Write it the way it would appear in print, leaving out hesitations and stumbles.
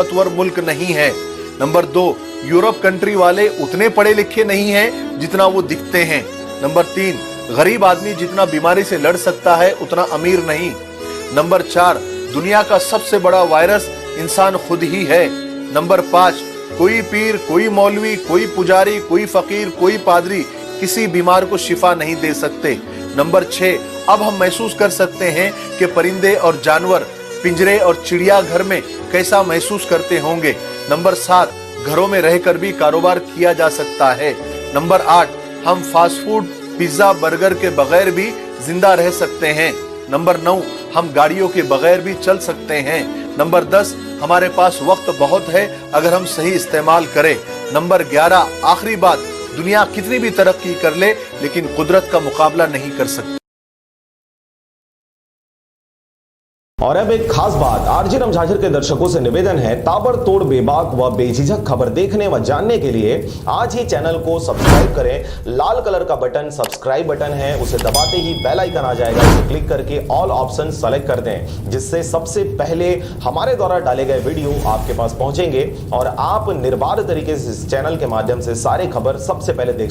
ताकतवर मुल्क नहीं है। नंबर 2, यूरोप कंट्री वाले उतने पढ़े लिखे नहीं हैं जितना वो दिखते हैं। नंबर 3, गरीब आदमी जितना बीमारी से लड़ सकता है उतना अमीर नहीं। नंबर 4, दुनिया का सबसे बड़ा वायरस इंसान खुद ही है। नंबर 5, कोई पीर, कोई मौलवी, कोई पुजारी, कोई फकीर, कोई पादरी किसी बीमार को शिफा नहीं दे सकते। नंबर 6, अब हम महसूस कर सकते हैं कि परिंदे और जानवर पिंजरे और चिड़ियाघर में कैसा महसूस करते होंगे। नंबर 7, घरों में रहकर भी कारोबार किया जा सकता है। नंबर 8, हम फास्ट फूड, पिज्जा, बर्गर के बगैर भी जिंदा रह सकते हैं। नंबर 9, हम गाड़ियों के बगैर भी चल सकते हैं। नंबर 10, हमारे पास वक्त बहुत है अगर हम सही इस्तेमाल करें। नंबर 11, आखिरी बात, दुनिया कितनी भी तरक्की कर ले लेकिन कुदरत का मुकाबला नहीं कर सकती। और अब एक खास बात, आरजे रमझांझर के दर्शकों से निवेदन है, ताबड़तोड़ बेबाक व बेझिझक खबर देखने व जानने के लिए आज ही चैनल को सब्सक्राइब करें। लाल कलर का बटन सब्सक्राइब बटन है, उसे दबाते ही बेल आइकन आ जाएगा, उसे क्लिक करके ऑल ऑप्शन सेलेक्ट कर दें, जिससे सबसे पहले हमारे द्वारा डाले गए वीडियो आपके पास पहुंचेंगे और आप निर्बाध तरीके से इस चैनल के माध्यम से सारे खबर सबसे पहले देख